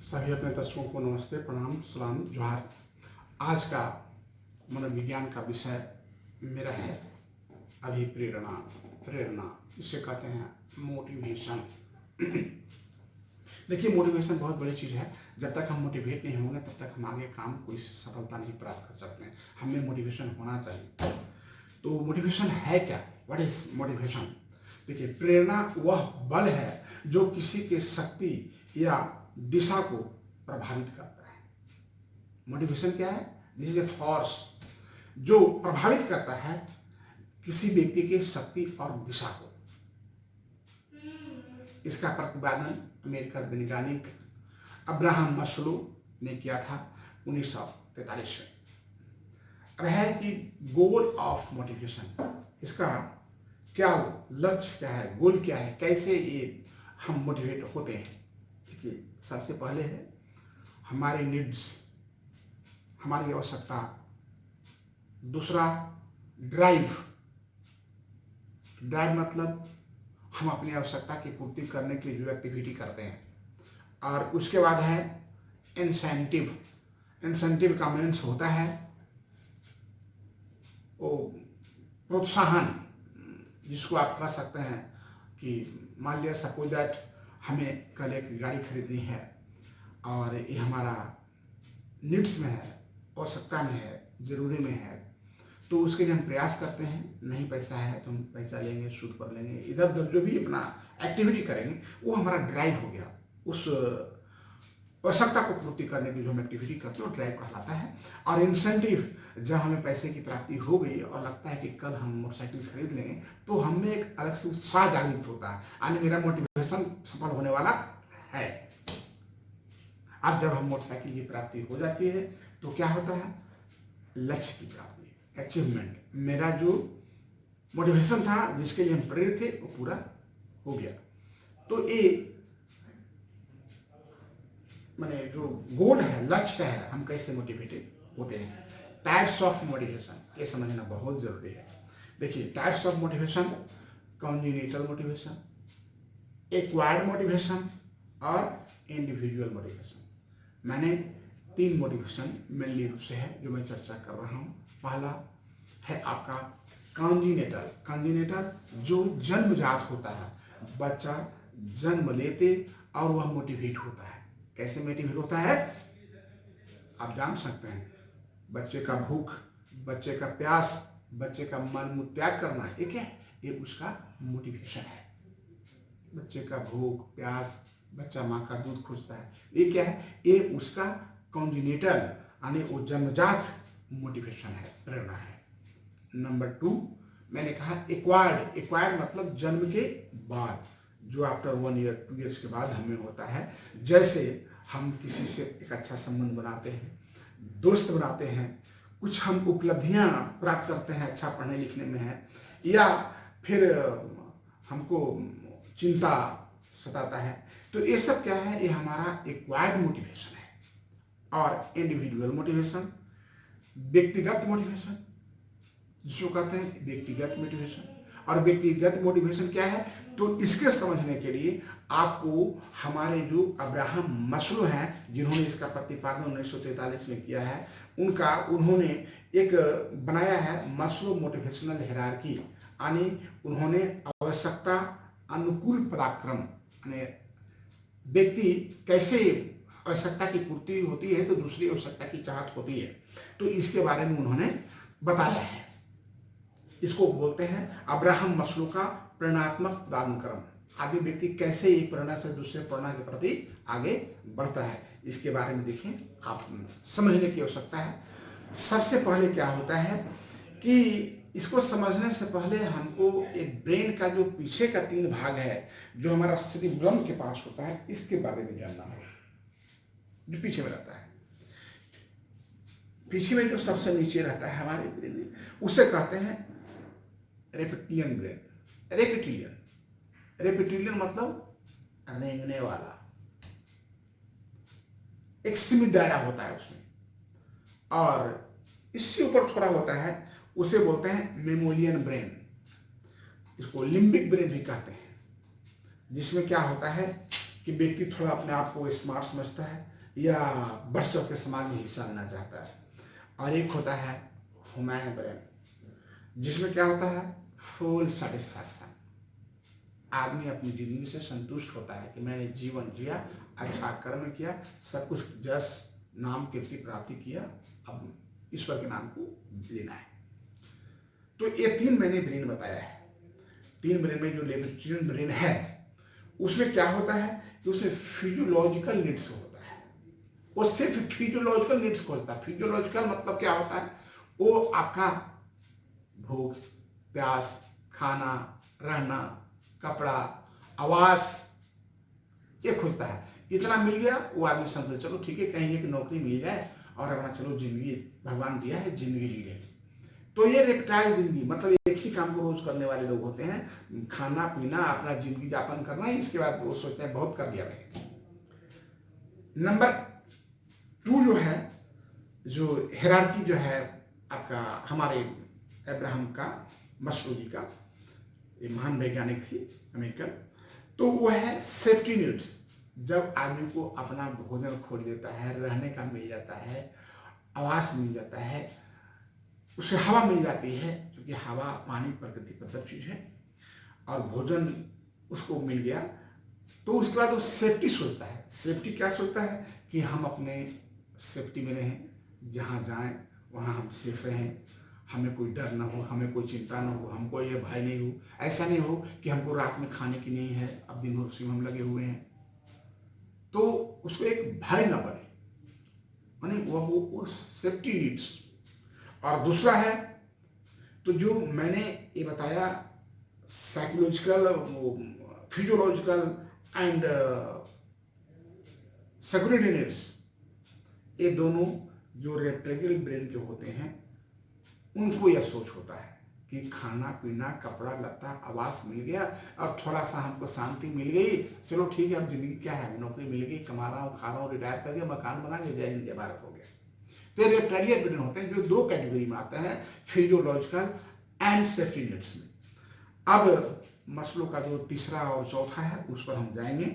सभी अपने दर्शकों को नमस्ते, प्रणाम, सलाम, जोहार। आज का मनोविज्ञान का विषय मेरा है अभिप्रेरणा, प्रेरणा। इसे कहते हैं मोटिवेशन। देखिए, मोटिवेशन बहुत बड़ी चीज़ है। जब तक हम मोटिवेट नहीं होंगे तब तक हम आगे काम कोई सफलता नहीं प्राप्त कर सकते हैं। हमें मोटिवेशन होना चाहिए। तो मोटिवेशन है क्या? What is motivation? देखिए, प्रेरणा वह बल है जो किसी के शक्ति या दिशा को प्रभावित करता है। मोटिवेशन क्या है? दिस इज ए फोर्स जो प्रभावित करता है किसी व्यक्ति के शक्ति और दिशा को। इसका प्रतिपादन अमेरिकन वैज्ञानिक अब्राहम मस्लो ने किया था 1943 में। अब है कि गोल ऑफ मोटिवेशन, इसका क्या लक्ष्य क्या है, गोल क्या है, कैसे ये हम मोटिवेट होते हैं। देखिए, सबसे पहले है हमारी नीड्स, हमारी आवश्यकता। दूसरा ड्राइव। ड्राइव मतलब हम अपनी आवश्यकता की पूर्ति करने के लिए जो एक्टिविटी करते हैं। और उसके बाद है इंसेंटिव। इंसेंटिव का मीन्स होता है वो प्रोत्साहन, जिसको आप कह सकते हैं कि मान लिया सपोज दैट हमें कल एक गाड़ी खरीदनी है और ये हमारा नीड्स में है, आवश्यकता में है, ज़रूरी में है, तो उसके लिए हम प्रयास करते हैं। नहीं पैसा है तो हम पैसा लेंगे, सूद पर लेंगे, इधर उधर जो भी अपना एक्टिविटी करेंगे वो हमारा ड्राइव हो गया। उस आवश्यकता को पूर्ति करने की जो हम एक्टिविटी करते हैं वो ड्राइव कहलाता है। और इंसेंटिव, जब हमें पैसे की प्राप्ति हो गई और लगता है कि कल हम मोटरसाइकिल खरीद लेंगे तो हमें एक अलग से उत्साह जागृत होता है, यानी मेरा मोटिवेशन सफल होने वाला है। अब जब हम मोटरसाइकिल की प्राप्ति हो जाती है तो क्या होता है? लक्ष्य की प्राप्ति, अचीवमेंट। मेरा जो मोटिवेशन था, जिसके लिए हम प्रेरित थे, वो पूरा हो गया। तो ये माने जो गोल है, लक्ष्य है, हम कैसे मोटिवेटेड होते हैं। टाइप्स ऑफ मोटिवेशन, ये समझना बहुत जरूरी है। देखिए, types of motivation: congenital motivation, acquired motivation और इंडिविजुअल मोटिवेशन। मैंने 3 मोटिवेशन मेनली रूप से है जो मैं चर्चा कर रहा हूँ। पहला है आपका कॉन्जिनेटल। कॉन्जिनेटल जो जन्मजात होता है, बच्चा जन्म लेते और वह मोटिवेट होता है। कैसे मोटिवेट होता है आप जान सकते हैं। बच्चे का भूख, बच्चे का प्यास, बच्चे का मन मुँह त्याग करना, ये क्या है? ये उसका मोटिवेशन है। बच्चे का भूख प्यास, बच्चा माँ का दूध खोजता है, ये क्या है? ये उसका कॉन्जिनेटल यानी वो जन्मजात मोटिवेशन है, प्रेरणा है। नंबर 2 मैंने कहा एक्वायर्ड। एक्वायर्ड मतलब जन्म के बाद, जो आफ्टर 1 ईयर 2 ईयर्स के बाद हमें होता है। जैसे हम किसी से एक अच्छा संबंध बनाते हैं, दोस्त बनाते हैं, कुछ हम उपलब्धियां प्राप्त करते हैं, अच्छा पढ़ने लिखने में है, या फिर हमको चिंता सताता है, तो ये सब क्या है? ये हमारा एक्वायर्ड मोटिवेशन है। और इंडिविजुअल मोटिवेशन, व्यक्तिगत मोटिवेशन, जिसको कहते हैं व्यक्तिगत मोटिवेशन। और व्यक्तिगत मोटिवेशन क्या है? तो इसके समझने के लिए आपको हमारे जो अब्राहम मस्लो हैं, जिन्होंने इसका प्रतिपादन 1943 में किया है, उन्होंने एक बनाया है मस्लो मोटिवेशनल हायरार्की। यानी उन्होंने आवश्यकता अनुकूल पदाक्रम, यानी व्यक्ति कैसे आवश्यकता की पूर्ति होती है तो दूसरी आवश्यकता की चाहत होती है, तो इसके बारे में उन्होंने बताया है। इसको बोलते हैं अब्राहम मस्लो का प्रेरणात्मक पदानुक्रम। आगे व्यक्ति कैसे एक प्रेरणा से दूसरे प्रेरणा के प्रति आगे बढ़ता है, इसके बारे में देखें, आप समझने की आवश्यकता है। सबसे पहले क्या होता है कि इसको समझने से पहले हमको एक ब्रेन का जो पीछे का 3 भाग है, जो हमारा सेरिब्रम के पास होता है, इसके बारे में जानना है। जो पीछे में रहता है, पीछे में जो सबसे नीचे रहता है हमारे ब्रेन में, उसे कहते हैं रेप्टिलियन ब्रेन। रेप्टिलियन मतलब रेंगने वाला, एक सीमित दायरा होता है उसमें। और इससे ऊपर थोड़ा होता है, उसे बोलते हैं मेमोलियन ब्रेन। इसको लिम्बिक ब्रेन भी कहते हैं, जिसमें क्या होता है कि व्यक्ति थोड़ा अपने आप को स्मार्ट समझता है, या बढ़ चढ़ के समाज में हिस्सा लेना चाहता है। और एक होता है ह्यूमन ब्रेन, जिसमें क्या होता है, फुल सेटिस्फैक्शन। आदमी अपनी जिंदगी से संतुष्ट होता है कि मैंने जीवन जिया, अच्छा कर्म किया, सब कुछ जस नाम कीर्ति प्राप्ति किया, अब ईश्वर के नाम को लेना है। तो ये 3 मैंने ब्रेन बताया है। 3 ब्रेन में जो लेप्टिन ब्रेन है उसमें क्या होता है कि उसमें फिजियोलॉजिकल नीड्स होता है। वो सिर्फ फिजियोलॉजिकल नीड्स खोजता है। फिजियोलॉजिकल मतलब क्या होता है, वो आपका भूख प्यास, खाना, रहना, कपड़ा, आवास, ये खोजता है। इतना मिल गया वो आदमी समझे चलो ठीक है, कहीं एक नौकरी मिल जाए और अपना चलो जिंदगी भगवान दिया है, जिंदगी जी लें। तो ये रेप्टाइल जिंदगी मतलब एक ही काम को रोज करने वाले लोग होते हैं, खाना पीना, अपना जिंदगी यापन करना है। इसके बाद वो सोचते हैं बहुत कर लिया मैंने। नंबर 2 जो है, जो हायरार्की जो है आपका, हमारे अब्राहम का, मस्लो जी का, ये महान वैज्ञानिक थी अमेरिकन, तो वो है सेफ्टी नीड्स। जब आदमी को अपना भोजन खोल देता है, रहने का मिल जाता है, आवास मिल जाता है, उसे हवा मिल जाती है, क्योंकि हवा पानी प्रकृति प्रदत्त चीज है, और भोजन उसको मिल गया, तो उसके बाद वो सेफ्टी सोचता है। सेफ्टी क्या सोचता है कि हम अपने सेफ्टी में रहें, जहाँ जाएं वहाँ हम सेफ रहें, हमें कोई डर ना हो, हमें कोई चिंता ना हो, हमको ये भय नहीं हो, ऐसा नहीं हो कि हमको रात में खाने की नहीं है, अब दिन भर उसी में हम लगे हुए हैं, तो उसको एक भय ना बने, माने वो सेफ्टी नीड्स। और दूसरा है, तो जो मैंने ये बताया psychological, physiological and security needs, ये दोनों जो रेप्टाइल ब्रेन के होते हैं उनको यह सोच होता है कि खाना पीना, कपड़ा लत्ता, आवास मिल गया, अब थोड़ा सा हमको शांति मिल गई, चलो ठीक है, अब जिंदगी क्या है, नौकरी मिल गई, कमा रहा हूँ, खा रहा हूँ, रिटायर कर गया, मकान बना लिया, जय हिंद जय भारत हो गया। तो ये रेप्टाइल ब्रेन होते हैं जो 2 कैटेगरी में आते हैं, फिजियोलॉजिकल एंड सेफ्टी नीड्स में। अब मस्लो का जो तीसरा और चौथा है उस पर हम जाएंगे।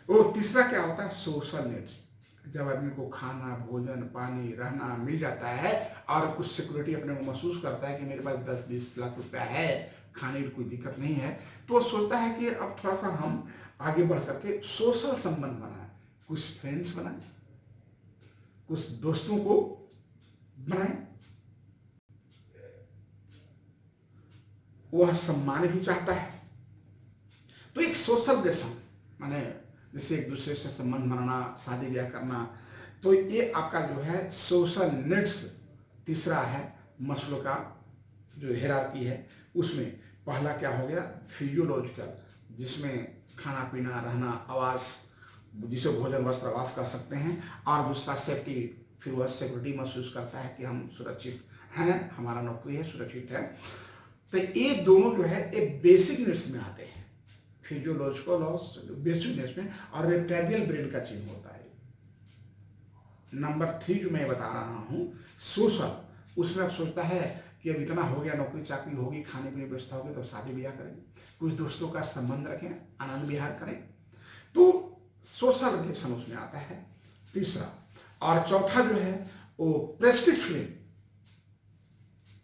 वो तीसरा क्या होता है, सोशल नीड्स। जब आदमी को खाना, भोजन, पानी, रहना मिल जाता है और कुछ सिक्योरिटी अपने को महसूस करता है कि मेरे पास 10-20 लाख रुपया है, खाने की कोई दिक्कत नहीं है, तो वो सोचता है कि अब थोड़ा सा हम आगे बढ़ करके सोशल संबंध बनाएं, कुछ फ्रेंड्स बनाएं, कुछ दोस्तों को बनाएं। वह सम्मान भी चाहता है। तो एक सोशल रिलेशन, माने जैसे एक दूसरे से संबंध बनाना, शादी ब्याह करना, तो ये आपका जो है सोशल नीड्स तीसरा है मस्लो का जो हायरार्की है। उसमें पहला क्या हो गया, फिजियोलॉजिकल, जिसमें खाना पीना, रहना, आवास, जिसे भोजन वस्त्र आवास कर सकते हैं, और दूसरा सेफ्टी, फिर वह सिक्योरिटी महसूस करता है कि हम सुरक्षित हैं, हमारा नौकरी है, सुरक्षित है। तो ये दोनों जो है एक बेसिक नीड्स में आते हैं, फिजियोलॉजिकल और बेसिक नीड्स में, और रेप्टाइल ब्रेन का चिन्ह होता है। नंबर 3 जो मैं बता रहा हूँ सोशल, उसमें अब सोचता है कि अब इतना हो गया, नौकरी चाकरी होगी, खाने पीने की व्यवस्था होगी, तो शादी ब्याह करें, कुछ दोस्तों का संबंध रखें, आनंद विहार करें। तो सोशल रिलेशन उसमें आता है तीसरा। और चौथा जो है वो प्रेस्टीज फीलिंग।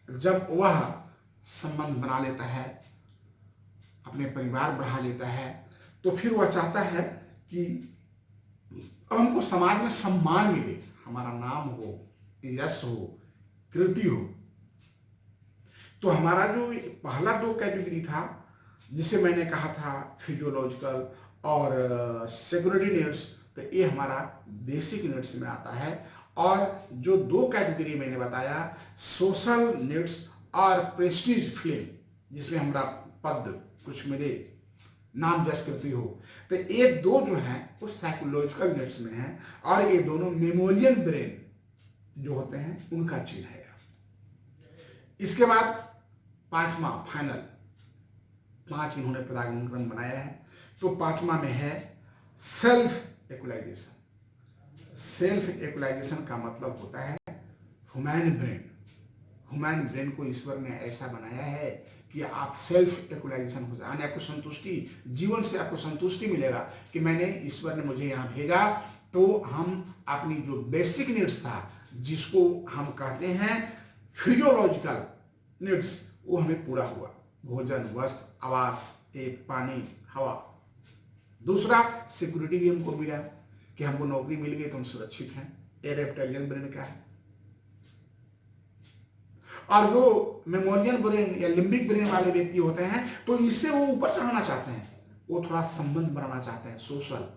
जब वह संबंध बना लेता है, अपने परिवार बढ़ा लेता है, तो फिर वह चाहता है कि अब हमको समाज में सम्मान मिले, हमारा नाम हो, यश हो, कीर्ति हो। तो हमारा जो पहला 2 कैटेगरी था, जिसे मैंने कहा था फिजियोलॉजिकल और सिक्योरिटी नीड्स, तो ये हमारा बेसिक नीड्स में आता है। और जो 2 कैटेगरी मैंने बताया, सोशल नीड्स और प्रेस्टीज फीलिंग, जिसमें हमारा पद कुछ मिले, नाम जस कीर्ति हो, तो ये 2 जो हैं वो साइकोलॉजिकल नीड्स में हैं, और ये दोनों मेमोरियल ब्रेन जो होते हैं उनका चिन्ह है। इसके बाद 5वां फाइनल, 5 इन्होंने पदानुक्रम बनाया है। तो 5वां में है सेल्फ एक्चुअलाइजेशन। सेल्फ एक्चुअलाइजेशन का मतलब होता है ह्यूमन ब्रेन। ह्यूमन ब्रेन को ईश्वर ने ऐसा बनाया है कि आप सेल्फ एक्चुअलाइजेशन हो जाए, आपको संतुष्टि, जीवन से आपको संतुष्टि मिलेगा कि मैंने, ईश्वर ने मुझे यहाँ भेजा तो हम अपनी जो बेसिक नीड्स था, जिसको हम कहते हैं फिजियोलॉजिकल नीड्स, वो हमें पूरा हुआ। भोजन, वस्त्र, आवास, एक पानी, हवा। दूसरा, सिक्योरिटी भी हमको मिला कि हमको नौकरी मिल गई तो हम सुरक्षित हैं। ये रेप्टाइलियन ब्रेन का है। और जो मेमोरियल ब्रेन या लिम्बिक ब्रेन वाले व्यक्ति होते हैं, तो इससे वो ऊपर चढ़ना चाहते हैं, वो थोड़ा संबंध बनाना चाहते हैं, सोशल,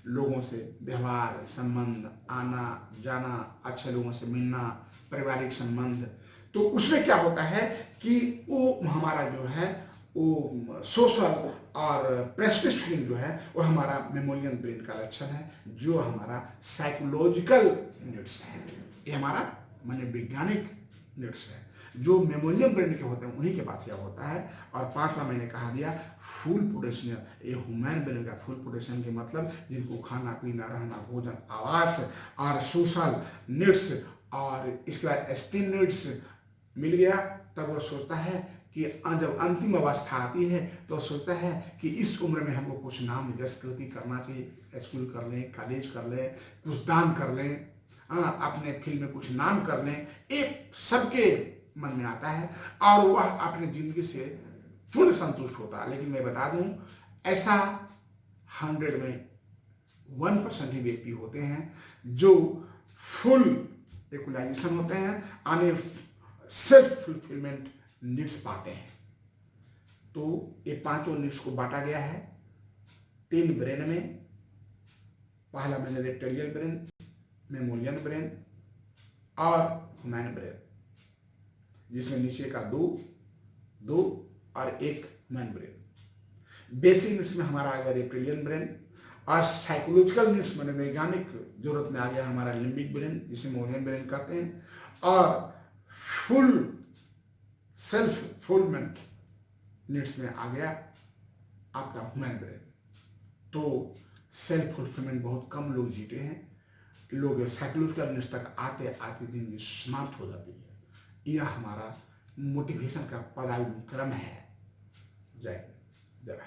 लोगों से व्यवहार, संबंध, आना जाना, अच्छे लोगों से मिलना, पारिवारिक संबंध। तो उसमें क्या होता है कि वो हमारा जो है वो सोशल और प्रेस्टीज फीलिंग जो है वो हमारा मेमोरियल ब्रेन का लक्षण है, जो हमारा साइकोलॉजिकल नीड्स है। ये हमारा माने वैज्ञानिक नीड्स है। जो मेमोरियल ब्रेन के होते हैं उन्हीं के पास यह होता है। और पांचवा मैंने कहा दिया फुल पोटेंशियल, ये ह्यूमन ब्रेन का फुल पोटेंशियल के मतलब जिनको खाना पीना, रहना, भोजन, आवास और सोशल नीड्स और इसके बाद एस्टीम नीड्स मिल गया, तब वो सोचता है कि जब अंतिम अवस्था आती है तो सोचता है कि इस उम्र में हमको कुछ नाम यश कृति करना चाहिए, स्कूल कर लें, कॉलेज कर लें, कुछ दान कर लें, अपने फील्ड में कुछ नाम कर लें, एक सबके मन में आता है और वह अपनी जिंदगी से पूर्ण संतुष्ट होता है। लेकिन मैं बता दूं, ऐसा 100 में 1% ही व्यक्ति होते हैं जो फुल इक्वलाइजेशन होते हैं, यानी सेल्फ फुलफिलमेंट नीड्स पाते हैं। तो ये पांचों नीड्स को बांटा गया है 3 ब्रेन में। पहला मैंने रेप्टाइलियल ब्रेन, मेमोरियल ब्रेन और ह्यूमन ब्रेन, जिसमें नीचे का 2 और 1 ह्यूमन ब्रेन। बेसिक नीड्स में हमारा आ गया रेप्टाइलियन ब्रेन और साइकोलॉजिकल नीड्स में वैज्ञानिक जरूरत में आ गया हमारा लिम्बिक ब्रेन, जिसे मेमोरियल ब्रेन कहते हैं। और फुल सेल्फ फुलफिलमेंट नीड्स में आ गया आपका ह्यूमन ब्रेन। तो सेल्फ फुलफिलमेंट बहुत कम लोग जीते हैं, लोग साइकोलॉजिकल नीड्स तक आते आते जिंदगी समाप्त हो जाती है। यह हमारा मोटिवेशन का पदानुक्रम है। जय जय।